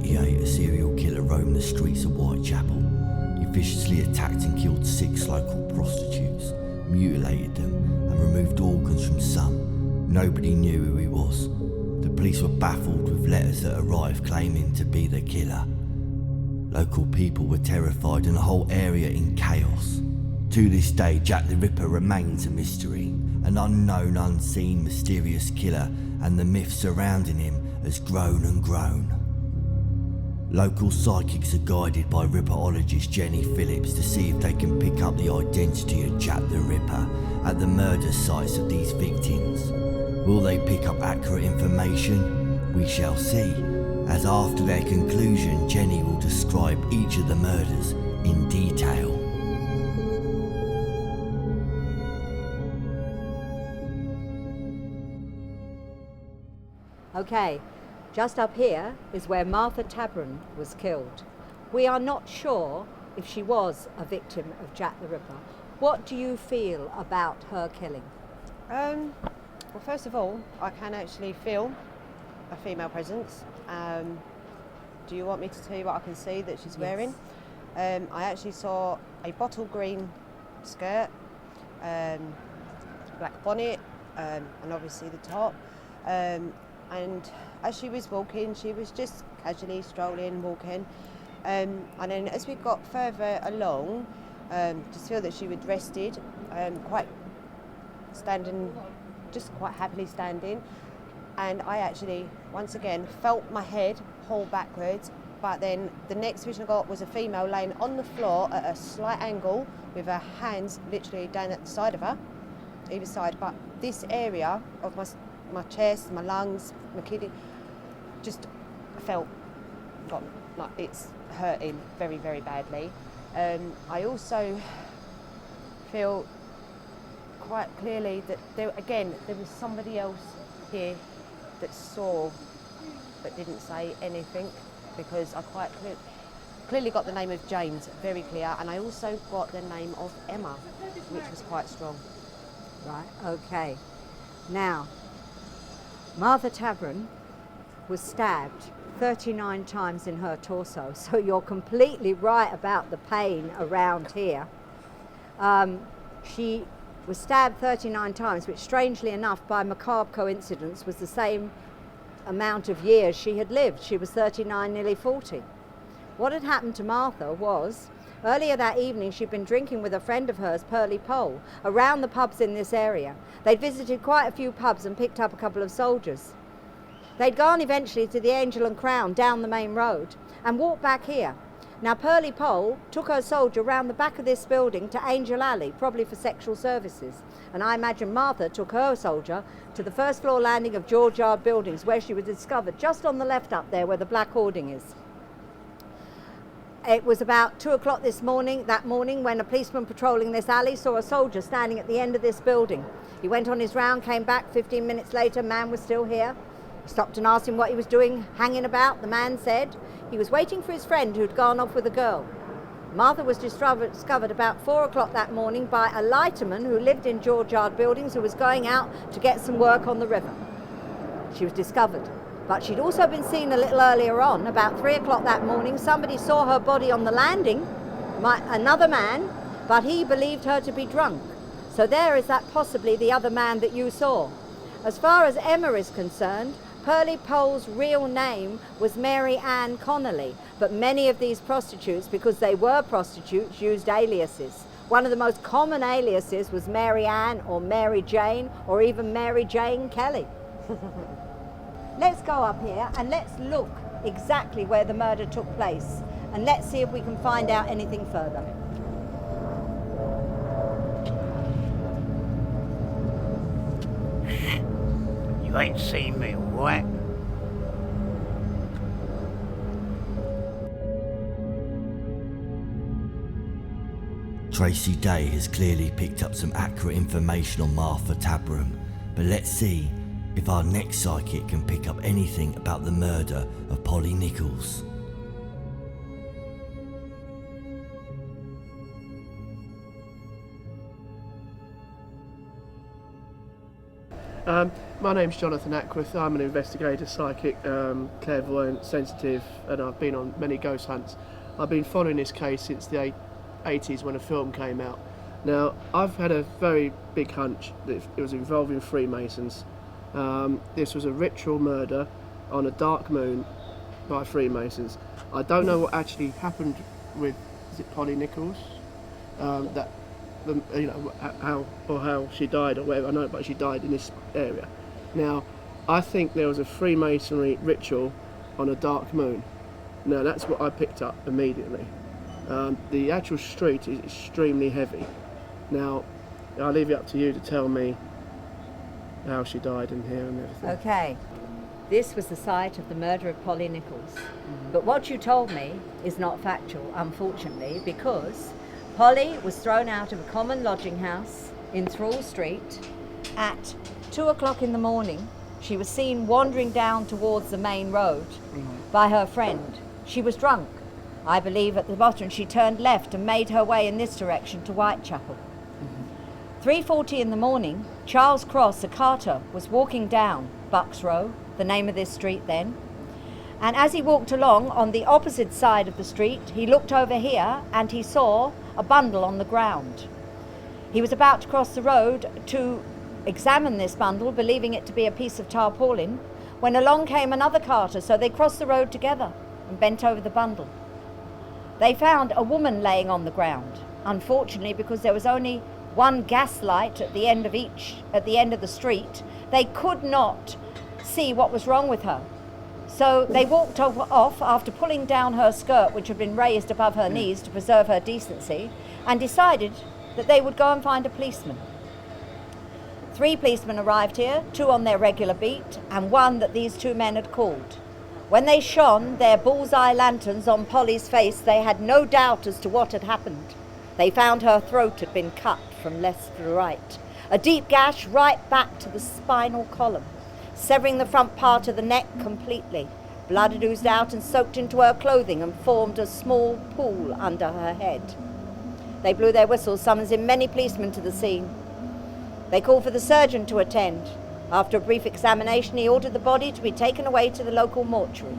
1988, a serial killer roamed the streets of Whitechapel. He viciously attacked and killed 6 local prostitutes, mutilated them, and removed organs from some. Nobody knew who he was. The police were baffled with letters that arrived claiming to be the killer. Local people were terrified and the whole area in chaos. To this day, Jack the Ripper remains a mystery, an unknown, unseen, mysterious killer, and the myth surrounding him has grown and grown. Local psychics are guided by Ripperologist Jenny Phillips to see if they can pick up the identity of Jack the Ripper at the murder sites of these victims. Will they pick up accurate information? We shall see, as after their conclusion, Jenny will describe each of the murders in detail. Okay, just up here is where Martha Tabron was killed. We are not sure if she was a victim of Jack the Ripper. What do you feel about her killing? Well, first of all, I can actually feel a female presence. Do you want me to tell you what I can see that she's wearing? I actually saw a bottle green skirt, black bonnet, and obviously the top. And as she was walking, she was just casually strolling, walking. And then as we got further along, just feel that she was rested, quite standing, just quite happily standing. And I actually, once again, felt my head pull backwards. But then the next vision I got was a female laying on the floor at a slight angle with her hands literally down at the side of her, either side. But this area of my chest, my lungs, my kidney, just felt like it's hurting very, very badly. I also feel quite clearly that there was somebody else here that saw but didn't say anything, because I quite clearly got the name of James very clear, and I also got the name of Emma, which was quite strong. Right, okay. Now, Martha Tabron was stabbed 39 times in her torso, so you're completely right about the pain around here. She was stabbed 39 times, which strangely enough, by macabre coincidence, was the same amount of years she had lived. She was 39, nearly 40. What had happened to Martha was, earlier that evening she'd been drinking with a friend of hers, Pearlie Pole, around the pubs in this area. They'd visited quite a few pubs and picked up a couple of soldiers. They'd gone eventually to the Angel and Crown down the main road and walked back here. Now, Pearlie Pole took her soldier round the back of this building to Angel Alley, probably for sexual services. And I imagine Martha took her soldier to the first floor landing of George Yard Buildings, where she was discovered just on the left up there where the black hoarding is. It was about 2 o'clock that morning, when a policeman patrolling this alley saw a soldier standing at the end of this building. He went on his round, came back 15 minutes later, man was still here. He stopped and asked him what he was doing, hanging about. The man said he was waiting for his friend who'd gone off with a girl. Martha was discovered about 4 o'clock that morning by a lighterman who lived in George Yard Buildings, who was going out to get some work on the river. She was discovered. But she'd also been seen a little earlier on, about 3 o'clock that morning. Somebody saw her body on the landing, another man, but he believed her to be drunk. So there is that possibly the other man that you saw. As far as Emma is concerned, Pearlie Pole's real name was Mary Ann Connolly, but many of these prostitutes, because they were prostitutes, used aliases. One of the most common aliases was Mary Ann or Mary Jane or even Mary Jane Kelly. Let's go up here and let's look exactly where the murder took place, and let's see if we can find out anything further. You ain't seen me, what? Tracy Day has clearly picked up some accurate information on Martha Tabron, but let's see if our next psychic can pick up anything about the murder of Polly Nichols. My name's Jonathan Ackworth. I'm an investigator, psychic, clairvoyant, sensitive, and I've been on many ghost hunts. I've been following this case since the 80s when a film came out. Now, I've had a very big hunch that it was involving Freemasons. This was a ritual murder on a dark moon by Freemasons. I don't know what actually happened with, is it Polly Nichols? How she died or whatever, I know, but she died in this area. Now, I think there was a Freemasonry ritual on a dark moon. Now, that's what I picked up immediately. The actual street is extremely heavy. Now, I'll leave it up to you to tell me how she died in here and everything. Okay, this was the site of the murder of Polly Nichols. But what you told me is not factual, unfortunately, because Polly was thrown out of a common lodging house in Thrall Street at 2 o'clock in the morning. She was seen wandering down towards the main road by her friend. She was drunk. I believe at the bottom she turned left and made her way in this direction to Whitechapel. 3:40 in the morning, Charles Cross, a carter, was walking down Bucks Row, the name of this street then, and as he walked along on the opposite side of the street, he looked over here and he saw a bundle on the ground. He was about to cross the road to examine this bundle, believing it to be a piece of tarpaulin, when along came another carter, so they crossed the road together and bent over the bundle. They found a woman laying on the ground. Unfortunately, because there was only one gas light at the end of the street, they could not see what was wrong with her. So they walked off after pulling down her skirt, which had been raised above her knees to preserve her decency, and decided that they would go and find a policeman. 3 policemen arrived here, 2 on their regular beat, and 1 that these 2 men had called. When they shone their bullseye lanterns on Polly's face, they had no doubt as to what had happened. They found her throat had been cut from left to right, a deep gash right back to the spinal column, severing the front part of the neck completely. Blood had oozed out and soaked into her clothing and formed a small pool under her head. They blew their whistles, summoning many policemen to the scene. They called for the surgeon to attend. After a brief examination, he ordered the body to be taken away to the local mortuary.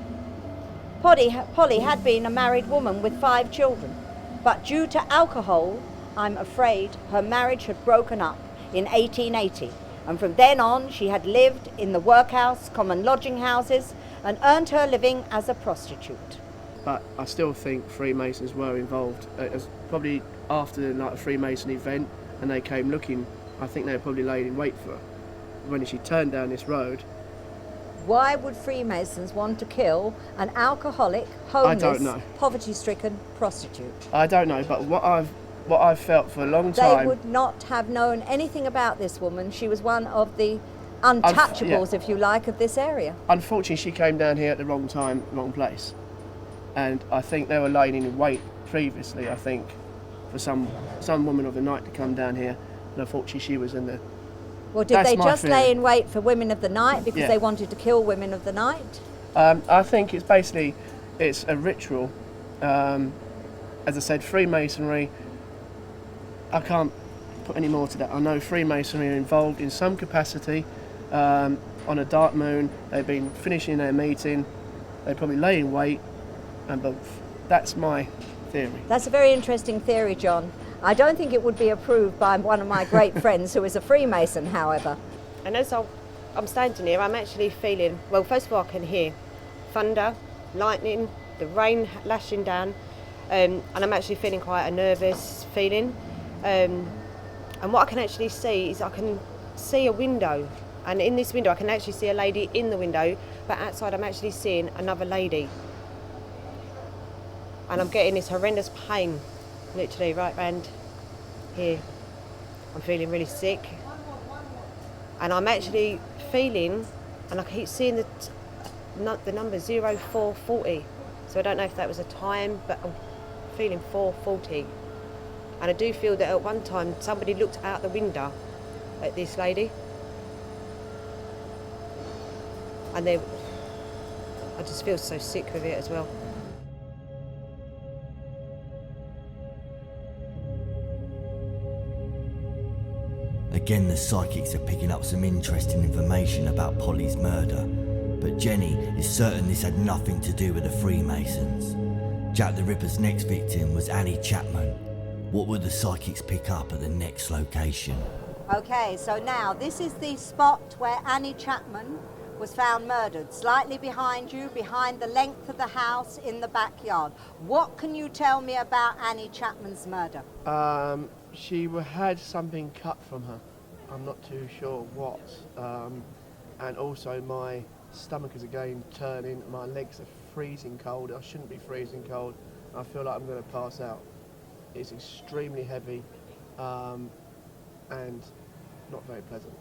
Polly had been a married woman with 5 children, but due to alcohol, I'm afraid her marriage had broken up in 1880, and from then on she had lived in the workhouse, common lodging houses, and earned her living as a prostitute. But I still think Freemasons were involved. It was probably after a Freemason event and they came looking. I think they were probably laying in wait for her. When she turned down this road. Why would Freemasons want to kill an alcoholic, homeless, I don't know. poverty-stricken prostitute? I don't know, but what I've felt for a long time. They would not have known anything about this woman. She was one of the untouchables, if you like, of this area. Unfortunately, she came down here at the wrong time, wrong place. And I think they were laying in wait previously, I think, for some woman of the night to come down here. And unfortunately, she was in the... Well, did they just theory. lay in wait for women of the night because Yeah. they wanted to kill women of the night? I think it's a ritual. As I said, Freemasonry, I can't put any more to that. I know Freemasonry are involved in some capacity on a dark moon. They've been finishing their meeting. They probably lay in wait, but that's my theory. That's a very interesting theory, John. I don't think it would be approved by one of my great friends who is a Freemason, however. And as I'm standing here, I'm actually feeling, well, first of all, I can hear thunder, lightning, the rain lashing down, and I'm actually feeling quite a nervous feeling. And what I can actually see is I can see a window, and in this window I can actually see a lady in the window, but outside I'm actually seeing another lady. And I'm getting this horrendous pain, literally right round here. I'm feeling really sick. And I'm actually feeling, and I keep seeing the number 0440. So I don't know if that was a time, but I'm feeling 440. And I do feel that at one time somebody looked out the window at this lady. And I just feel so sick with it as well. Again, the psychics are picking up some interesting information about Polly's murder, but Jenny is certain this had nothing to do with the Freemasons. Jack the Ripper's next victim was Annie Chapman. What would the psychics pick up at the next location? Okay, so now this is the spot where Annie Chapman was found murdered, slightly behind you, behind the length of the house in the backyard. What can you tell me about Annie Chapman's murder? She had something cut from her. I'm not too sure what. And also my stomach is again turning, my legs are freezing cold. I shouldn't be freezing cold. I feel like I'm going to pass out. It's extremely heavy and not very pleasant.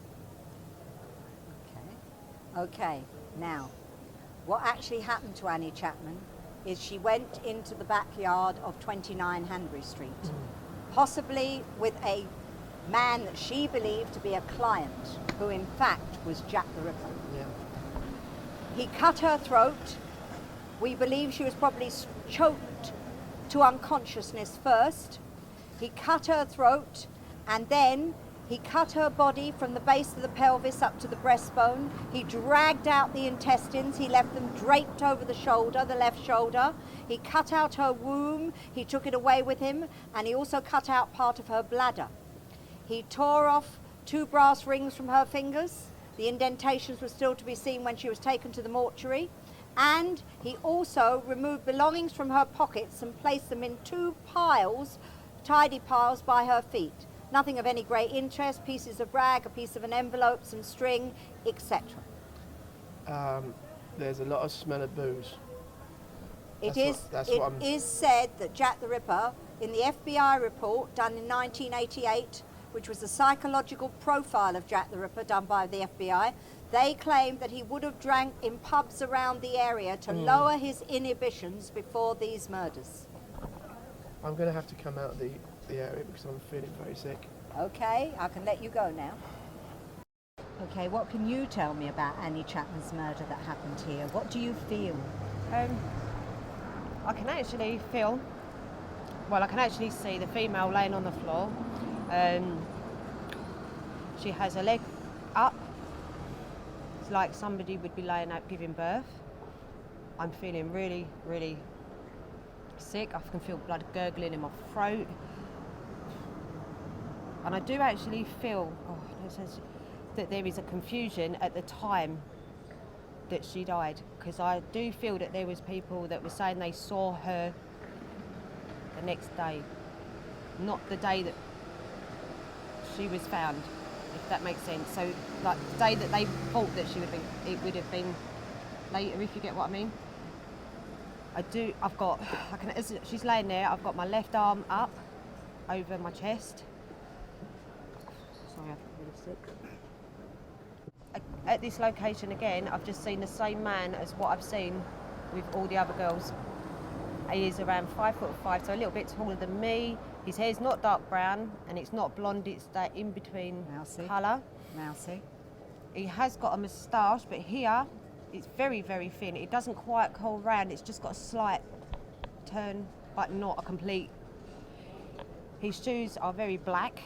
Okay, now, what actually happened to Annie Chapman is she went into the backyard of 29 Hanbury Street, possibly with a man that she believed to be a client, who in fact was Jack the Ripper. Yeah. He cut her throat. We believe she was probably choked to unconsciousness first. He cut her throat, and then he cut her body from the base of the pelvis up to the breastbone. He dragged out the intestines. He left them draped over the shoulder, the left shoulder. He cut out her womb. He took it away with him, and he also cut out part of her bladder. He tore off 2 brass rings from her fingers. The indentations were still to be seen when she was taken to the mortuary. And he also removed belongings from her pockets and placed them in 2 piles, tidy piles by her feet. Nothing of any great interest, pieces of rag, a piece of an envelope, some string, etc. There's a lot of smell of booze. It is said that Jack the Ripper, in the FBI report done in 1988, which was a psychological profile of Jack the Ripper done by the FBI, they claimed that he would have drank in pubs around the area to lower his inhibitions before these murders. I'm going to have to come out of the area because I'm feeling very sick. Okay, I can let you go now. Okay, what can you tell me about Annie Chapman's murder that happened here? What do you feel? I can actually see the female laying on the floor. She has her leg up. It's like somebody would be laying out giving birth. I'm feeling really, really sick. I can feel blood gurgling in my throat. And I do actually feel that there is a confusion at the time that she died, because I do feel that there was people that were saying they saw her the next day, not the day that she was found, if that makes sense. So like the day that they thought that she would have been, it would have been later, if you get what I mean. As she's laying there, I've got my left arm up over my chest. Sorry, I feel really sick. At this location again, I've just seen the same man as what I've seen with all the other girls. He is around 5'5", so a little bit taller than me. His hair's not dark brown and it's not blonde, it's that in between colour. Mousy. He has got a moustache, but here it's very, very thin. It doesn't quite curl round, it's just got a slight turn, but not a complete. His shoes are very black.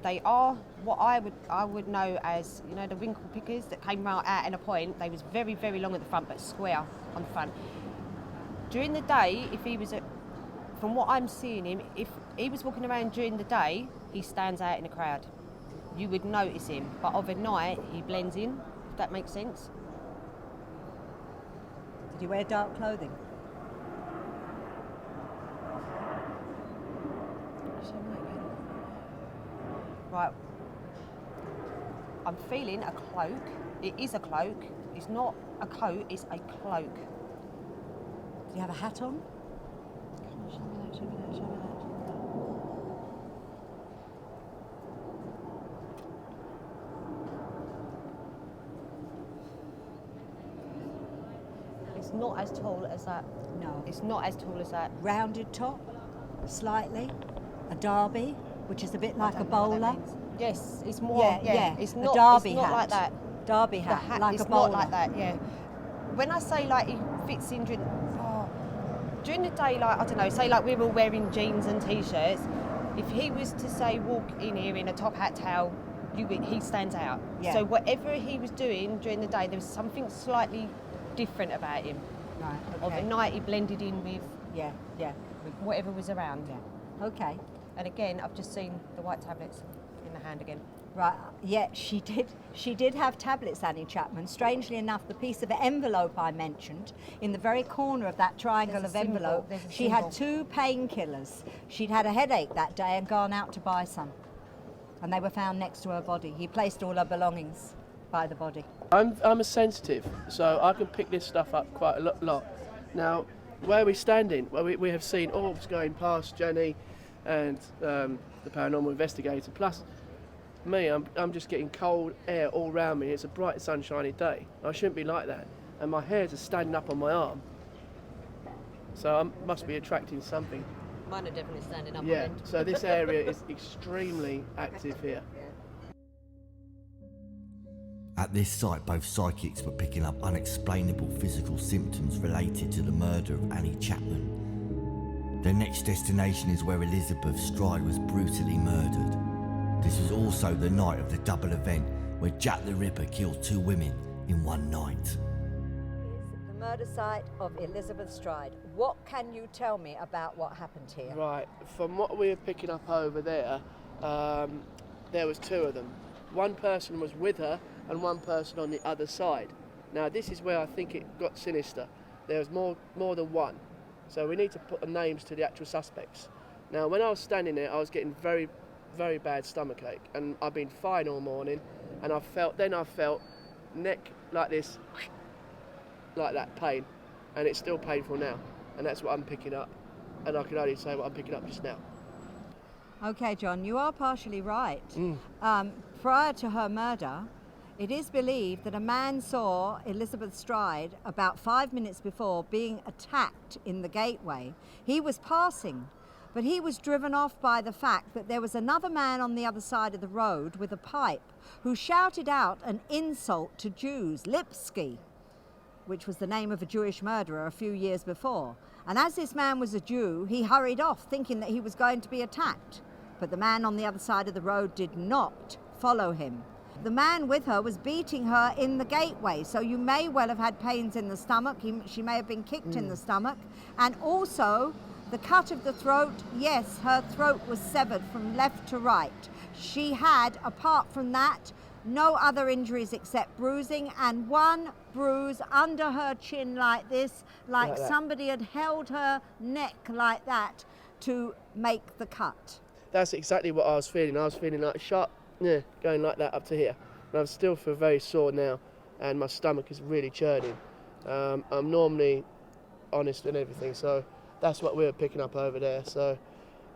They are what I would know as, you know, the winkle pickers that came out in a point. They was very, very long at the front, but square on the front. During the day, if he was from what I'm seeing him, if he was walking around during the day, he stands out in a crowd. You would notice him, but overnight he blends in, if that makes sense. Did he wear dark clothing? Right, I'm feeling a cloak. It is a cloak. It's not a coat, it's a cloak. Did he have a hat on? Show me that. It's not as tall as that. No. It's not as tall as that. Rounded top, slightly. A derby, which is a bit like a bowler. Yes, it's more. Yeah. It's not. A derby it's not hat. like that. Derby hat, like it's a bowler. not like that. Yeah. When I say like he fits in during the day, like I don't know, say like we're all wearing jeans and t-shirts, if he was to say walk in here in a top hat towel, he stands out. Yeah. So whatever he was doing during the day, there was something slightly different about him. Right. Of Okay. the night, he blended in with Yeah. Yeah. whatever was around. Yeah. Okay. And again, I've just seen the white tablets in the hand again. Right. Yeah, she did. She did have tablets, Annie Chapman. Strangely enough, the piece of envelope I mentioned in the very corner of that triangle There's of a symbol, envelope, there's a she had symbol. 2 painkillers. She'd had a headache that day and gone out to buy some, and they were found next to her body. He placed all her belongings by the body. I'm a sensitive, so I can pick this stuff up quite a lot. Now, where we're standing, well, we have seen orbs going past Jenny and the paranormal investigator, plus me, I'm just getting cold air all around me. It's a bright sunshiny day. I shouldn't be like that. And my hairs are standing up on my arm. So I must be attracting something. Mine are definitely standing up. Yeah, so this area is extremely active here. At this site, both psychics were picking up unexplainable physical symptoms related to the murder of Annie Chapman. Their next destination is where Elizabeth Stride was brutally murdered. This was also the night of the double event where Jack the Ripper killed 2 women in one night. Is the murder site of Elizabeth Stride. What can you tell me about what happened here? Right, from what we were picking up over there, there was 2 of them. One person was with her and one person on the other side. Now this is where I think it got sinister. There was more than one. So we need to put the names to the actual suspects. Now when I was standing there, I was getting very, very bad stomachache, and I've been fine all morning, and I felt neck like this, like that pain, and it's still painful now, and that's what I'm picking up, and I can only say what I'm picking up just now. Okay, John, you are partially right. Prior to her murder, it is believed that a man saw Elizabeth Stride about 5 minutes before being attacked in the gateway. He was passing, but he was driven off by the fact that there was another man on the other side of the road with a pipe who shouted out an insult to Jews, Lipsky, which was the name of a Jewish murderer a few years before. And as this man was a Jew, he hurried off thinking that he was going to be attacked. But the man on the other side of the road did not follow him. The man with her was beating her in the gateway, so you may well have had pains in the stomach. She may have been kicked in the stomach. And also, the cut of the throat, yes, her throat was severed from left to right. She had, apart from that, no other injuries except bruising, and one bruise under her chin like this, like that. somebody had held her neck like that to make the cut. That's exactly what I was feeling. I was feeling like sharp, going like that up to here. And I still feel very sore now, and my stomach is really churning. I'm normally honest and everything, so that's what we were picking up over there. So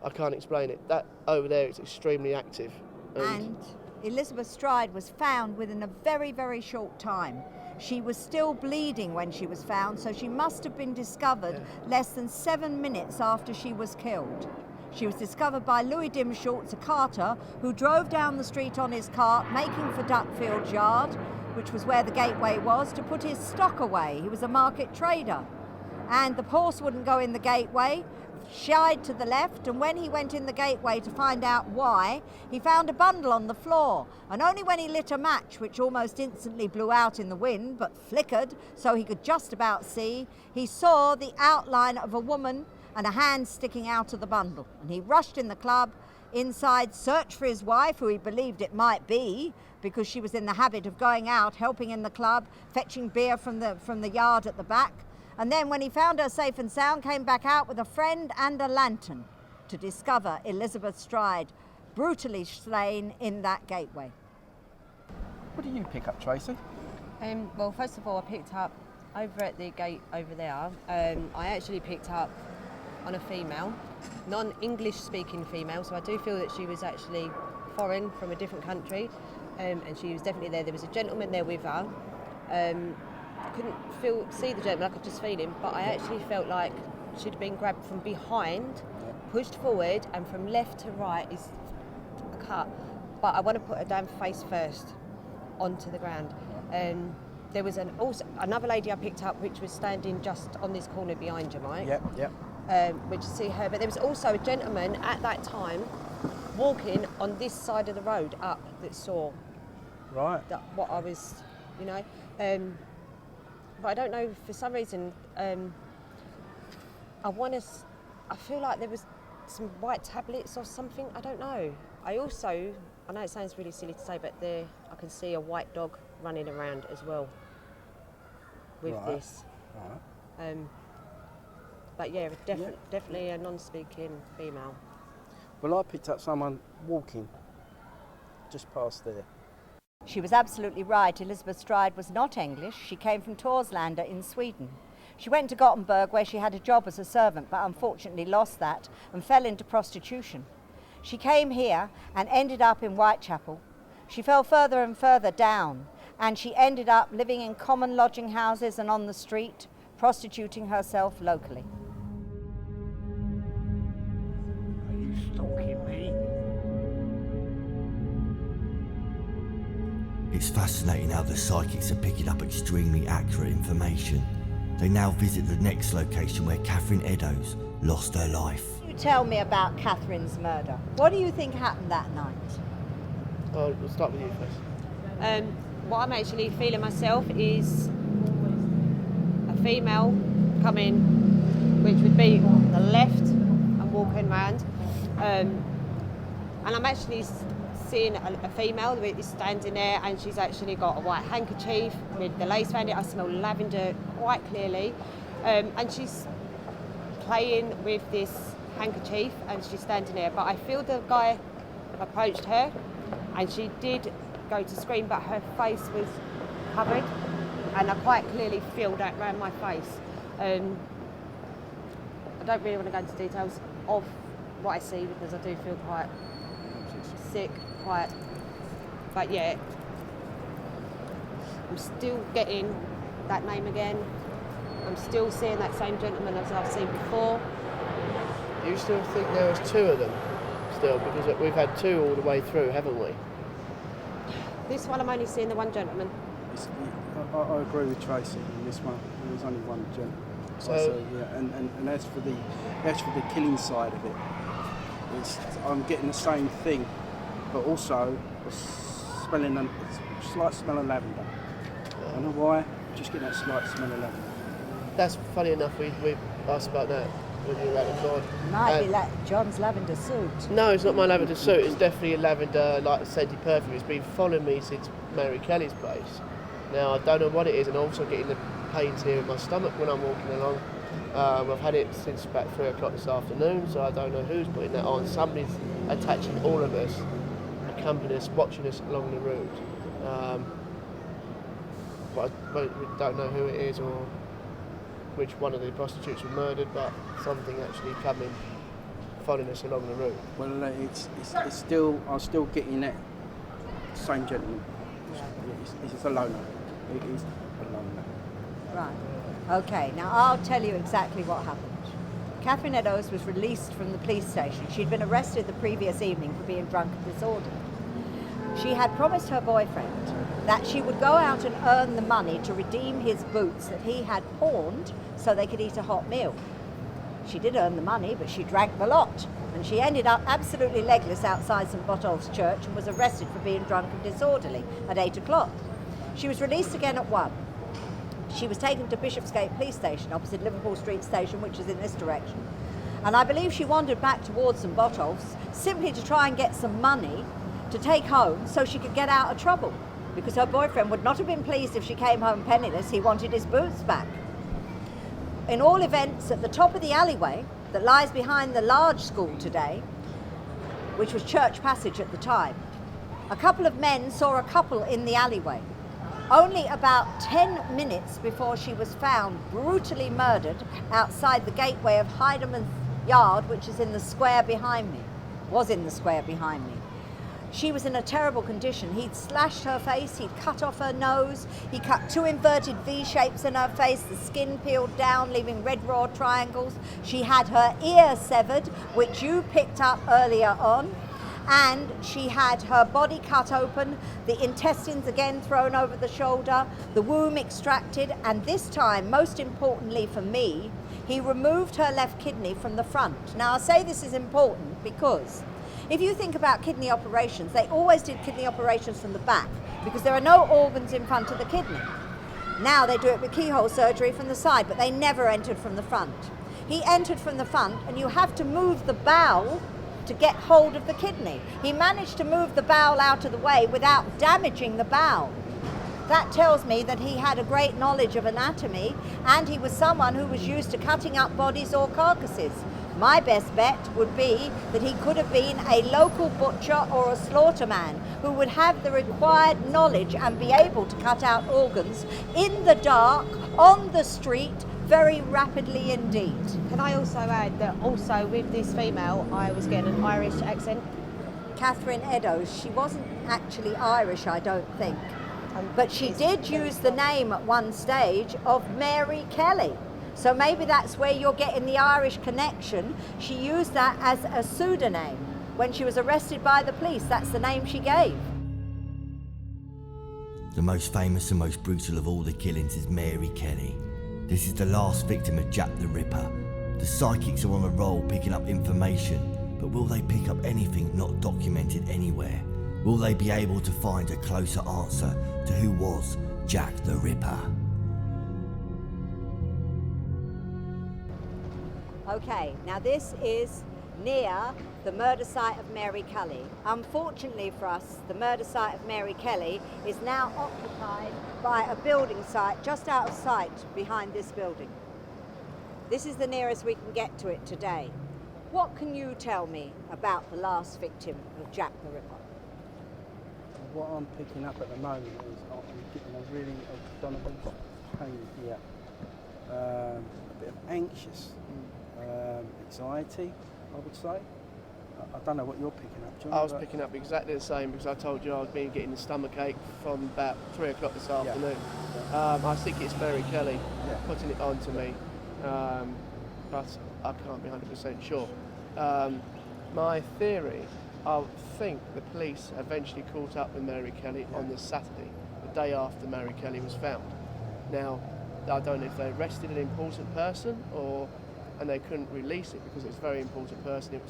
I can't explain it. That over there is extremely active. And Elizabeth Stride was found within a very, very short time. She was still bleeding when she was found, so she must have been discovered less than 7 minutes after she was killed. She was discovered by Louis Dimschultz, a carter, who drove down the street on his cart, making for Duckfield Yard, which was where the gateway was, to put his stock away. He was a market trader. And the horse wouldn't go in the gateway, shied to the left, and when he went in the gateway to find out why, he found a bundle on the floor. And only when he lit a match, which almost instantly blew out in the wind, but flickered so he could just about see, he saw the outline of a woman and a hand sticking out of the bundle. And he rushed in the club, inside, searched for his wife, who he believed it might be, because she was in the habit of going out, helping in the club, fetching beer from the yard at the back. And then when he found her safe and sound, came back out with a friend and a lantern to discover Elizabeth Stride brutally slain in that gateway. What do you pick up, Tracy? Well, first of all, I picked up over at the gate over there. I actually picked up on a female, non-English speaking female, so I do feel that she was actually foreign, from a different country, and she was definitely there. There was a gentleman there with her. Couldn't see the gentleman, I could just feel him, but I actually felt like she'd been grabbed from behind, pushed forward, and from left to right is a cut. But I want to put her down face first onto the ground. There was also another lady I picked up, which was standing just on this corner behind you, Mike. Yep. Which you see her, but there was also a gentleman at that time walking on this side of the road up that saw Right. what I was, you know. But I don't know, for some reason, I feel like there was some white tablets or something, I don't know. I know it sounds really silly to say, but I can see a white dog running around as well with Right. this. Right. But yeah, definitely a non-speaking female. Well, I picked up someone walking just past there. She was absolutely right. Elizabeth Stride was not English. She came from Torslanda in Sweden. She went to Gothenburg where she had a job as a servant, but unfortunately lost that and fell into prostitution. She came here and ended up in Whitechapel. She fell further and further down, and she ended up living in common lodging houses and on the street, prostituting herself locally. Are you stalking me? It's fascinating how the psychics are picking up extremely accurate information. They now visit the next location where Catherine Eddowes lost her life. You tell me about Catherine's murder. What do you think happened that night? We'll start with you first. What I'm actually feeling myself is a female coming, which would be on the left and walking round. And I'm actually seeing a female that is standing there, and she's actually got a white handkerchief with the lace around it. I smell lavender quite clearly. And she's playing with this handkerchief and she's standing there. But I feel the guy approached her and she did go to scream, but her face was covered, and I quite clearly feel that around my face. I don't really want to go into details of what I see because I do feel quite sick, but yeah, I'm still getting that name again. I'm still seeing that same gentleman as I've seen before. You still think there was two of them still? Because we've had two all the way through, haven't we? This one I'm only seeing the one gentleman. I agree with Tracy on this one. There was only one gent. So yeah, and as for the killing side of it, I'm getting the same thing, but also smelling a slight smell of lavender. I don't know why. Just getting that slight smell of lavender. that's funny enough. We asked about that when you were at the court. Might be like John's lavender suit. No, it's not my lavender suit. It's definitely a lavender, like scented perfume. It's been following me since Mary Kelly's place. Now I don't know what it is, and I'm also getting the pains here in my stomach when I'm walking along. I've had it since about 3 o'clock this afternoon, so I don't know who's putting that on. Somebody's attaching all of us, accompanying us, watching us along the route. But we don't know who it is or which one of the prostitutes were murdered, but something actually coming, following us along the route. Well, it's still, I'm still getting that same gentleman. It's a loner. It is a loner. Right. Okay, now I'll tell you exactly what happened. Catherine Eddowes was released from the police station. She'd been arrested the previous evening for being drunk and disorderly. She had promised her boyfriend that she would go out and earn the money to redeem his boots that he had pawned so they could eat a hot meal. She did earn the money, but she drank the lot, and she ended up absolutely legless outside St Botolph's Church and was arrested for being drunk and disorderly at 8 o'clock. She was released again at 1. She was taken to Bishopsgate Police Station, opposite Liverpool Street Station, which is in this direction. And I believe she wandered back towards St Botolph's simply to try and get some money to take home so she could get out of trouble, because her boyfriend would not have been pleased if she came home penniless. He wanted his boots back. In all events, at the top of the alleyway that lies behind the large school today, which was Church Passage at the time, a couple of men saw a couple in the alleyway. Only about 10 minutes before she was found brutally murdered outside the gateway of Heidemann Yard, which is in the square behind me, was in the square behind me. She was in a terrible condition. He'd slashed her face, he'd cut off her nose, he cut 2 inverted V-shapes in her face, the skin peeled down, leaving red raw triangles. She had her ear severed, which you picked up earlier on, and she had her body cut open, the intestines again thrown over the shoulder, the womb extracted, and this time, most importantly for me, he removed her left kidney from the front. Now I say this is important because If you think about kidney operations, they always did kidney operations from the back because there are no organs in front of the kidney. Now they do it with keyhole surgery from the side, but they never entered from the front. He entered from the front, and you have to move the bowel to get hold of the kidney. He managed to move the bowel out of the way without damaging the bowel. That tells me that he had a great knowledge of anatomy, and he was someone who was used to cutting up bodies or carcasses. My best bet would be that he could have been a local butcher or a slaughterman who would have the required knowledge and be able to cut out organs in the dark, on the street, very rapidly indeed. Can I also add that also with this female, I was getting an Irish accent. Catherine Eddowes, she wasn't actually Irish, I don't think. But she did use the name at one stage of Mary Kelly. So maybe that's where you're getting the Irish connection. She used that as a pseudonym. When she was arrested by the police, that's the name she gave. The most famous and most brutal of all the killings is Mary Kelly. This is the last victim of Jack the Ripper. The psychics are on a roll picking up information, but will they pick up anything not documented anywhere? Will they be able to find a closer answer to who was Jack the Ripper? Okay, now this is near the murder site of Mary Kelly. Unfortunately for us, the murder site of Mary Kelly is now occupied by a building site just out of sight behind this building. This is the nearest we can get to it today. What can you tell me about the last victim of Jack the Ripper? What I'm picking up at the moment is I'm getting a really, I don't know what it's pain here, a bit of anxious, anxiety, I would say. I don't know what you're picking up, John. I was picking up exactly the same because I told you I was getting the stomach ache from about 3 o'clock this afternoon. Yeah. I think it's Mary Kelly Yeah. putting it on to me, but I can't be 100% sure. My theory, I think the police eventually caught up with Mary Kelly on the Saturday, the day after Mary Kelly was found. Now, I don't know if they arrested an important person and they couldn't release it because it's a very important person, it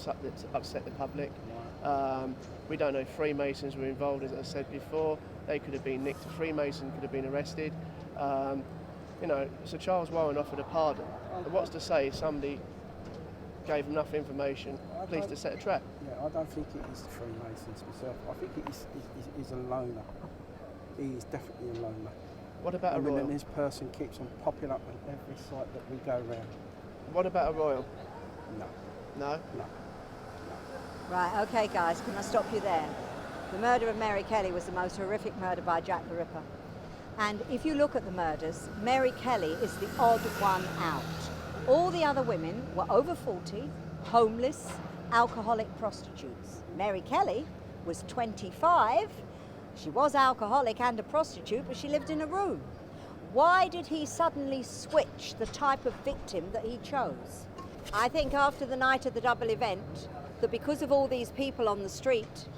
upset the public. We don't know if Freemasons were involved, as I said before. They could have been nicked, a Freemason could have been arrested. Sir Charles Warren offered a pardon. But what's to say if somebody gave enough information, police to set a trap? Yeah, I don't think it is the Freemasons myself. I think he's a loner. He is definitely a loner. What about a royal? And this person keeps on popping up at every site that we go round. What about a royal? No. No? No. Right, okay guys, can I stop you there? The murder of Mary Kelly was the most horrific murder by Jack the Ripper. And if you look at the murders, Mary Kelly is the odd one out. All the other women were over 40, homeless, alcoholic prostitutes. Mary Kelly was 25. She was alcoholic and a prostitute, but she lived in a room. Why did he suddenly switch the type of victim that he chose? I think after the night of the double event, that because of all these people on the street,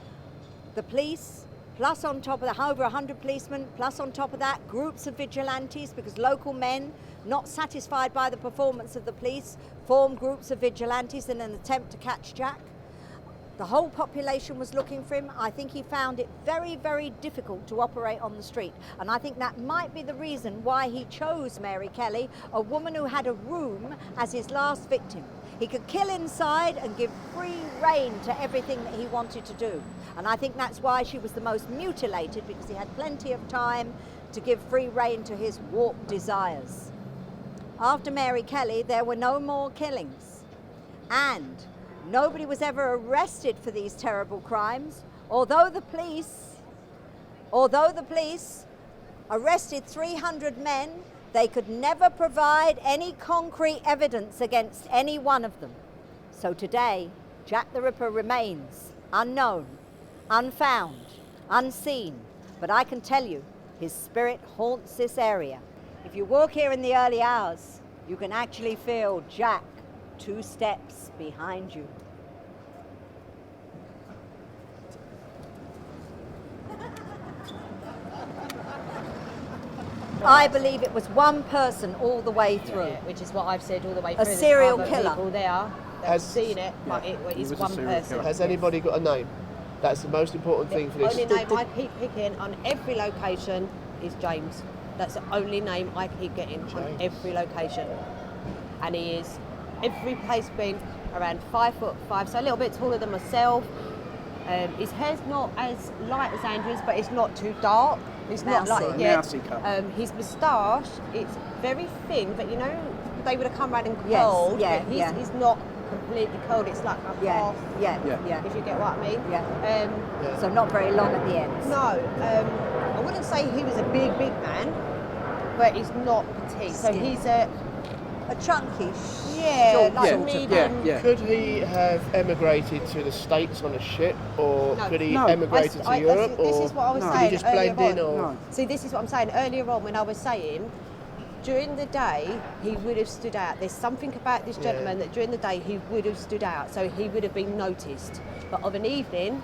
the police, plus on top of that, over 100 policemen, plus on top of that, groups of vigilantes, because local men, not satisfied by the performance of the police, formed groups of vigilantes in an attempt to catch Jack. The whole population was looking for him. I think he found it very, very difficult to operate on the street. And I think that might be the reason why he chose Mary Kelly, a woman who had a room, as his last victim. He could kill inside and give free rein to everything that he wanted to do. And I think that's why she was the most mutilated, because he had plenty of time to give free rein to his warped desires. After Mary Kelly, there were no more killings. And nobody was ever arrested for these terrible crimes, although the police arrested 300 men. They could never provide any concrete evidence against any one of them. So today, Jack the Ripper remains unknown, unfound, unseen, but I can tell you, his spirit haunts this area. If you walk here in the early hours, you can actually feel Jack 2 steps behind you. I believe it was one person all the way through. Yeah, which is what I've said all the way A through. serial There's other killer. people there They've seen it, but it he is was a one serial person. killer. Has anybody got a name? That's the most important thing for The this. only name I keep picking on every location is James. That's the only name I keep getting on James. every location. And he is, every place been around 5'5", so a little bit taller than myself. His hair's not as light as Andrew's, but it's not too dark. It's not Mousy. like Mousy cut. his moustache, it's very thin, but you know, they would have come round and Yes, curled, yeah, but yeah. he's not completely curled. It's like a Yeah, half, yeah, Yeah. yeah. if you get what I mean. Yeah. So not very long at the ends. No, I wouldn't say he was a big man, but he's not petite. So Skinny. he's a chunky, yeah, short like yeah, medium. yeah. Could he have emigrated to the States on a ship, or No. could he No. emigrated to Europe, this or is what I was No. did saying he just earlier blend in, on. or No. See, this is what I'm saying earlier on when I was saying during the day he would have stood out. There's something about this gentleman that during the day he would have stood out, so he would have been noticed. But of an evening,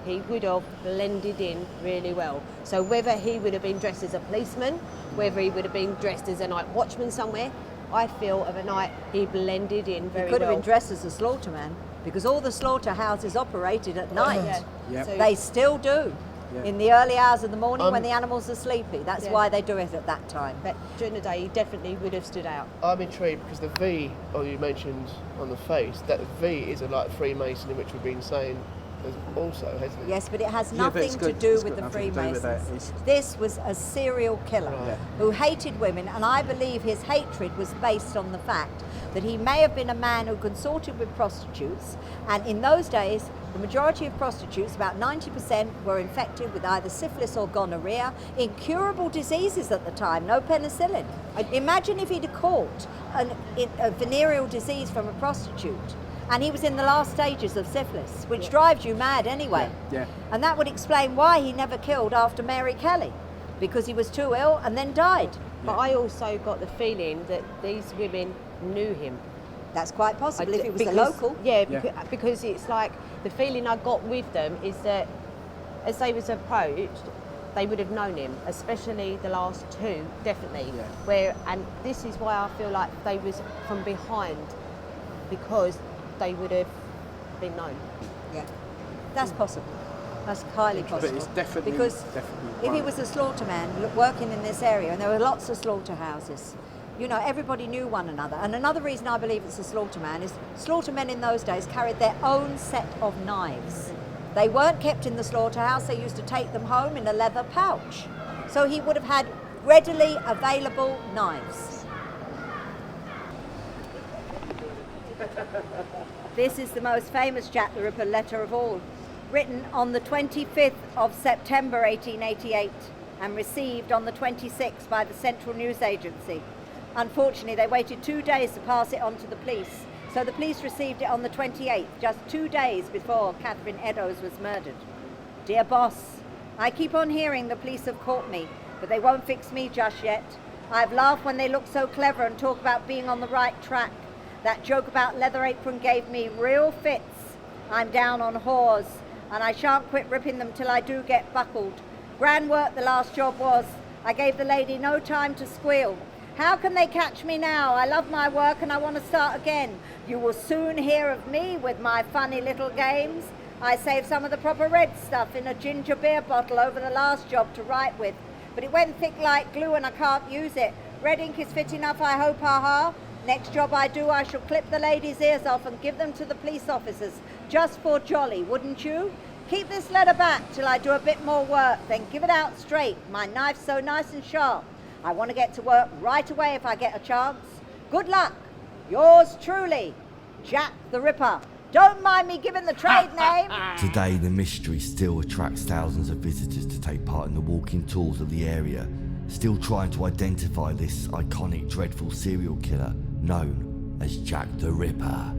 he would have blended in really well. So whether he would have been dressed as a policeman, whether he would have been dressed as a night watchman somewhere, I feel of a night he blended in very He could have well. been dressed as a slaughterman because all the slaughterhouses operated at night. Yeah. Yeah. So- They still do. Yeah. In the early hours of the morning when the animals are sleepy. That's Yeah. why they do it at that time. But during the day, he definitely would have stood out. I'm intrigued because the V, you mentioned on the face, that V is a like Freemason, which we've been saying also, hasn't it? Yes, but it has Yeah, but nothing it's to good- do it's with got the nothing to do with that. Freemasons. It's- This was a serial killer Right. who hated women, and I believe his hatred was based on the fact that he may have been a man who consorted with prostitutes, and in those days, the majority of prostitutes, about 90%, were infected with either syphilis or gonorrhea, incurable diseases at the time, no penicillin. Imagine if he'd caught a venereal disease from a prostitute, and he was in the last stages of syphilis, which drives you mad anyway. Yeah. And that would explain why he never killed after Mary Kelly, because he was too ill and then died. But I also got the feeling that these women knew him. That's quite possible if he was a Because- local. Yeah, Yeah. because it's like the feeling I got with them is that as they was approached, they would have known him, especially the last two, definitely. Yeah. And this is why I feel like they was from behind, because they would have been known. Yeah, that's possible. That's highly But possible. it's definitely because if he one. was a slaughterman working in this area, and there were lots of slaughterhouses, you know, everybody knew one another. And another reason I believe it's a slaughterman is slaughtermen in those days carried their own set of knives. They weren't kept in the slaughterhouse, they used to take them home in a leather pouch. So he would have had readily available knives. This is the most famous Jack the Ripper letter of all, written on the 25th of September 1888 and received on the 26th by the Central News Agency. Unfortunately, they waited 2 days to pass it on to the police, so the police received it on the 28th, just 2 days before Catherine Eddowes was murdered. Dear boss, I keep on hearing the police have caught me, but they won't fix me just yet. I've laughed when they look so clever and talk about being on the right track. That joke about Leather Apron gave me real fits. I'm down on whores, and I shan't quit ripping them till I do get buckled. Grand work the last job was. I gave the lady no time to squeal. How can they catch me now? I love my work and I want to start again. You will soon hear of me with my funny little games. I saved some of the proper red stuff in a ginger beer bottle over the last job to write with, but it went thick like glue and I can't use it. Red ink is fit enough, I hope, ha-ha. Next job I do, I shall clip the ladies' ears off and give them to the police officers, just for jolly, wouldn't you? Keep this letter back till I do a bit more work, then give it out straight. My knife's so nice and sharp. I want to get to work right away if I get a chance. Good luck. Yours truly, Jack the Ripper. Don't mind me giving the trade name. Today, the mystery still attracts thousands of visitors to take part in the walking tours of the area, still trying to identify this iconic, dreadful serial killer known as Jack the Ripper.